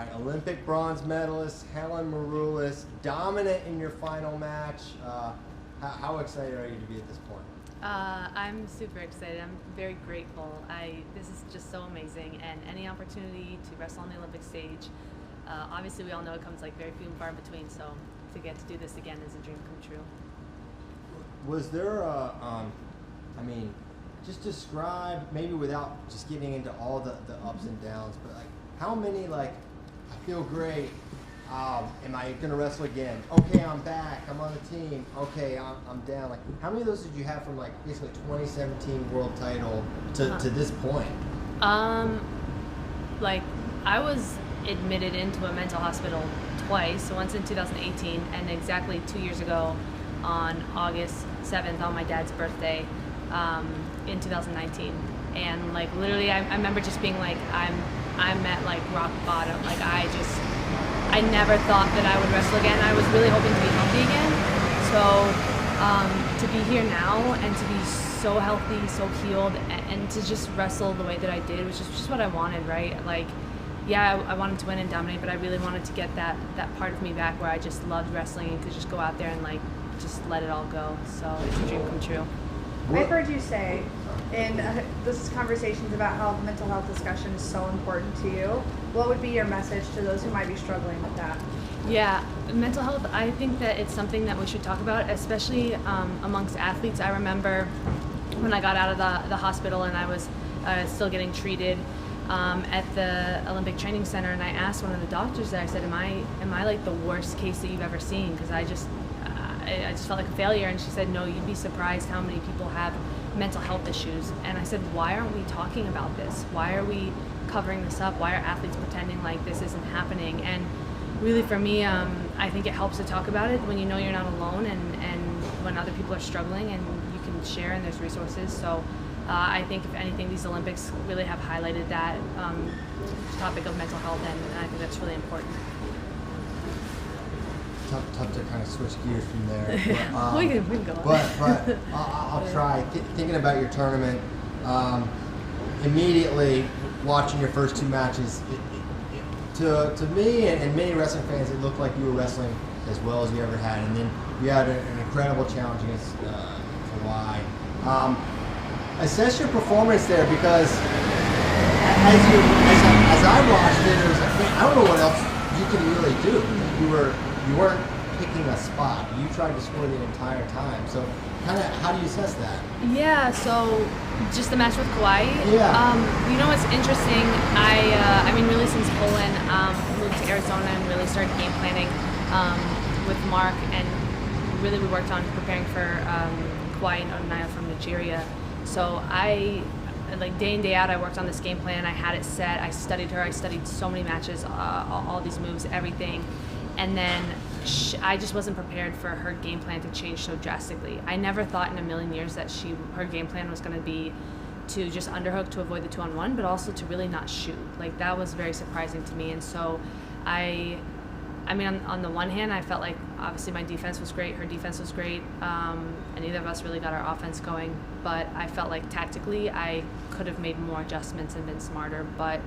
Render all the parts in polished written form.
right, Olympic bronze medalist Helen Maroulis, dominant in your final match. How excited are you to be at this point? I'm super excited. I'm very grateful. This is just so amazing, and any opportunity to wrestle on the Olympic stage, obviously we all know it comes like very few and far in between, so to get to do this again is a dream come true. Was there just describe, maybe without just getting into all the ups and downs, but like how many, like, I feel great, am I gonna wrestle again? Okay, I'm back, I'm on the team, okay, I'm down. Like, how many of those did you have from like basically 2017 world title to this point? Like, I was admitted into a mental hospital twice, so once in 2018 and exactly 2 years ago on August 7th on my dad's birthday in 2019. And like literally I remember just being like, I'm at like rock bottom. Like I never thought that I would wrestle again. I was really hoping to be healthy again. So to be here now and to be so healthy, so healed, and to just wrestle the way that I did, which is just what I wanted, right? Like, yeah, I wanted to win and dominate, but I really wanted to get that part of me back where I just loved wrestling and could just go out there and like just let it all go. So it's a dream come true. I've heard you say in this conversations about how mental health discussion is so important to you. What would be your message to those who might be struggling with that? Yeah, mental health, I think that it's something that we should talk about, especially amongst athletes. I remember when I got out of the hospital and I was still getting treated at the Olympic Training Center, and I asked one of the doctors there, I said, am I like the worst case that you've ever seen? Because I just felt like a failure. And she said, no, you'd be surprised how many people have mental health issues. And I said, why aren't we talking about this? Why are we covering this up? Why are athletes pretending like this isn't happening? And really for me, I think it helps to talk about it when you know you're not alone, and when other people are struggling and you can share and there's resources. So I think if anything, these Olympics really have highlighted that topic of mental health, and I think that's really important. Tough to kind of switch gears from there. But, we can go on. But I'll try. Thinking about your tournament, immediately watching your first two matches, to me and many wrestling fans, it looked like you were wrestling as well as you ever had. And then you had an incredible challenge against Hawaii. Assess your performance there, because as I watched it, it was like, man, I don't know what else you can really do. You weren't picking a spot. You tried to score the entire time. So kind of, how do you assess that? Yeah, so just the match with Kauai. Yeah. You know what's interesting? I mean, really since Poland moved to Arizona and really started game planning with Mark, and really we worked on preparing for Kauai and Onaya from Nigeria. So like day in, day out, I worked on this game plan. I had it set. I studied her. I studied so many matches, all these moves, everything. And then I just wasn't prepared for her game plan to change so drastically. I never thought in a million years that her game plan was going to be to just underhook to avoid the 2-on-1, but also to really not shoot. Like, that was very surprising to me. And so I mean, on the one hand, I felt like obviously my defense was great, her defense was great, and neither of us really got our offense going. But I felt like tactically I could have made more adjustments and been smarter. But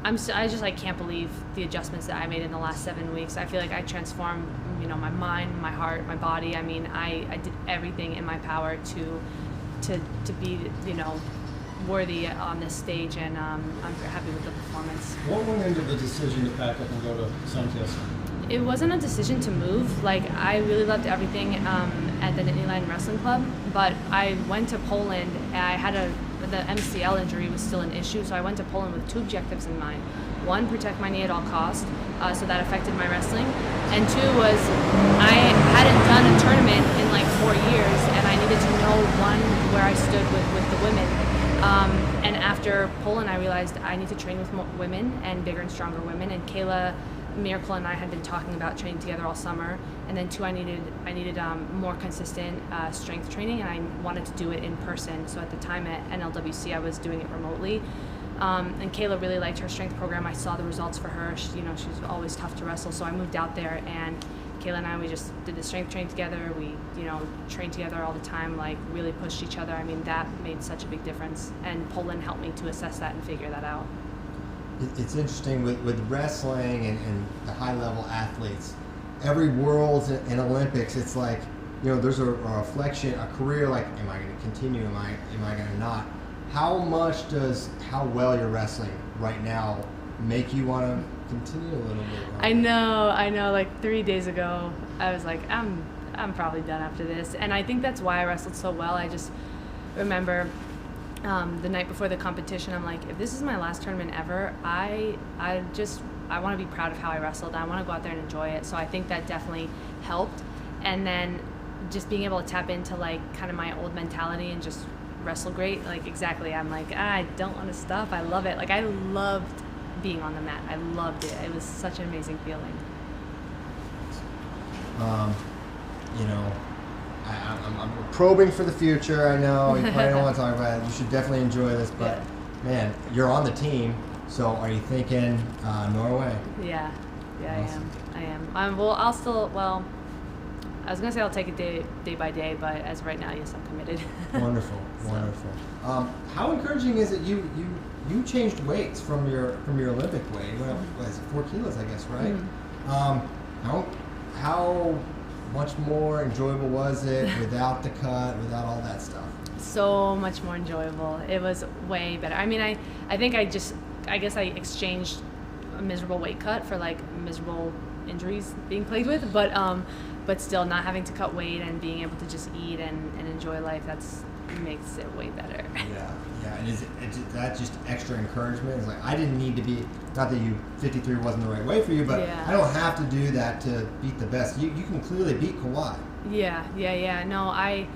I just like can't believe the adjustments that I made in the last 7 weeks. I feel like I transformed, my mind, my heart, my body. I mean, I did everything in my power to be, worthy on this stage, and I'm very happy with the performance. What went into the decision to pack up and go to Suntist? It wasn't a decision to move. Like, I really loved everything at the Nittany Lion Wrestling Club, but I went to Poland, and I had the MCL injury was still an issue, so I went to Poland with two objectives in mind. One, protect my knee at all costs, so that affected my wrestling. And two was, I hadn't done a tournament in like 4 years, and I needed to know, one, where I stood with the women. And after Poland, I realized I need to train with more women and bigger and stronger women. And Kayla Miracle and I had been talking about training together all summer. And then two, I needed more consistent strength training, and I wanted to do it in person. So at the time at NLWC, I was doing it remotely. And Kayla really liked her strength program. I saw the results for her. She's always tough to wrestle. So I moved out there, and Kayla and I, we just did the strength training together. We, trained together all the time, like really pushed each other. I mean, that made such a big difference. And Poland helped me to assess that and figure that out. It's interesting with wrestling and the high level athletes. Every Worlds and Olympics, it's like, there's a reflection, a career. Like, am I going to continue? Am I going to not? How much does how well you're wrestling right now make you want to continue a little bit longer? I know. Like 3 days ago, I was like, I'm probably done after this, and I think that's why I wrestled so well. I just remember the night before the competition, I'm like, if this is my last tournament ever, I want to be proud of how I wrestled. I want to go out there and enjoy it. So I think that definitely helped. And then just being able to tap into like kind of my old mentality and just wrestle great. Like exactly, I'm like, I don't want to stop. I love it. Like I loved being on the mat. I loved it. It was such an amazing feeling. I'm probing for the future. I know you probably don't want to talk about it. You should definitely enjoy this, but man, you're on the team. So are you thinking Norway? Yeah, Awesome. I am. I was gonna say I'll take it day by day, but as of right now, yes, I'm committed. Wonderful. How encouraging is it? You changed weights from your Olympic weight. You went up, what is it, 4 kilos, I guess, right? Mm-hmm. How much more enjoyable was it without the cut, without all that stuff? So much more enjoyable. It was way better. I mean, I think I guess I exchanged a miserable weight cut for like miserable injuries being played with, but still not having to cut weight and being able to just eat and enjoy life, makes it way better. Yeah. And is that just extra encouragement? It's like, I didn't need to be, not that 53 wasn't the right way for you, but Yeah. I don't have to do that to beat the best. You can clearly beat Kawhi. Yeah. No, I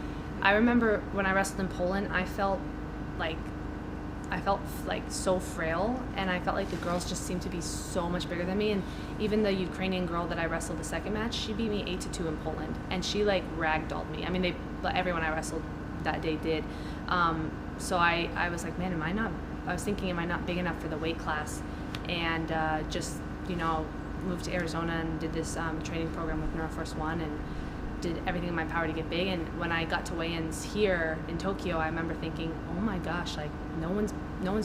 remember when I wrestled in Poland, I felt like so frail, and I felt like the girls just seemed to be so much bigger than me. And even the Ukrainian girl that I wrestled the second match, she beat me 8-2 in Poland, and she like ragdolled me. I mean, everyone I wrestled that day did. So I was like, man, am I not big enough for the weight class? And just moved to Arizona and did this training program with Neuroforce One and did everything in my power to get big. And when I got to weigh-ins here in Tokyo, I remember thinking, oh my gosh, like no one's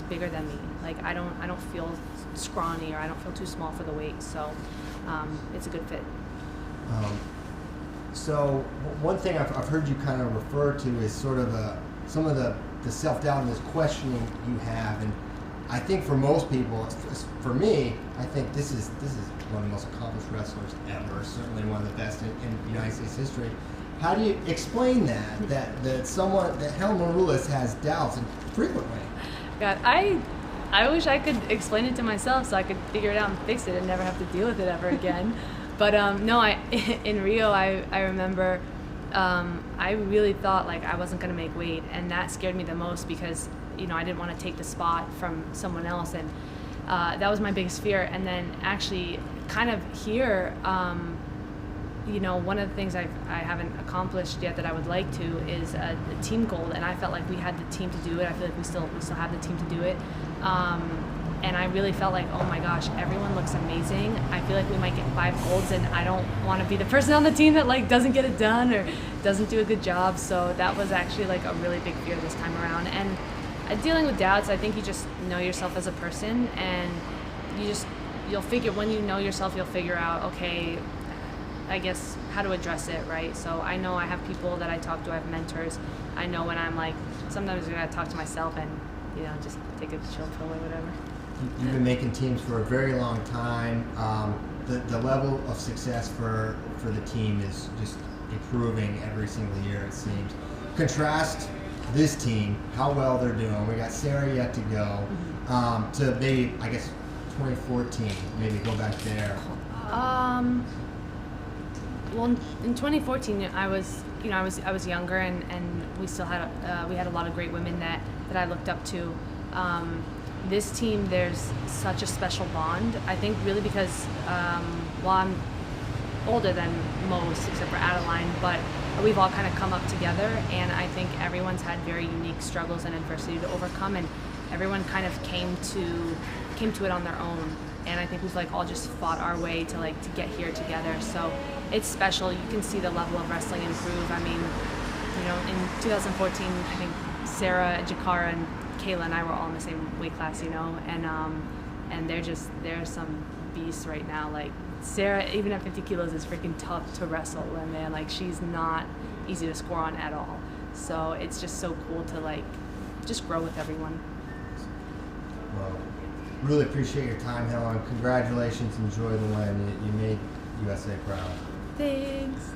bigger than me. Like I don't feel scrawny, or I don't feel too small for the weight. So it's a good fit. So one thing I've heard you kind of refer to is sort of some of the self-doubt and this questioning you have, and I think for most people, for me, I think this is one of the most accomplished wrestlers ever, certainly one of the best in United States history. How do you explain that Helen Maroulis has doubts and frequently? God, I wish I could explain it to myself so I could figure it out and fix it and never have to deal with it ever again. But no, in Rio, I remember I really thought like I wasn't going to make weight, and that scared me the most because I didn't want to take the spot from someone else, and that was my biggest fear. And then actually kind of here, one of the things I haven't accomplished yet that I would like to is a team gold, and I felt like we had the team to do it. I feel like we still have the team to do it. And I really felt like, oh my gosh, everyone looks amazing. I feel like we might get 5 golds, and I don't want to be the person on the team that like doesn't get it done or doesn't do a good job. So that was actually like a really big fear this time around. And dealing with doubts, I think you just know yourself as a person, and when you know yourself, you'll figure out, okay, I guess how to address it, right? So I know I have people that I talk to, I have mentors. I know when I'm like, sometimes I gotta talk to myself and just take a chill pill or whatever. You've been making teams for a very long time. The level of success for the team is just improving every single year, it seems. Contrast this team, how well they're doing. We got Sarah yet to go. To maybe, I guess, 2014. Maybe go back there. Well, in 2014, I was younger, and we still had we had a lot of great women that I looked up to. This team, there's such a special bond. I think really because while I'm older than most, except for Adeline, but we've all kind of come up together, and I think everyone's had very unique struggles and adversity to overcome, and everyone kind of came to it on their own. And I think we've like all just fought our way to get here together. So it's special. You can see the level of wrestling improve. I mean, in 2014, I think Sarah, Jakara, and Kayla and I were all in the same weight class, and and they're some beasts right now. Like Sarah, even at 50 kilos, is freaking tough to wrestle, and man, like she's not easy to score on at all. So it's just so cool to like just grow with everyone. Well, really appreciate your time, Helen. Congratulations. Enjoy the win. You made USA proud. Thanks.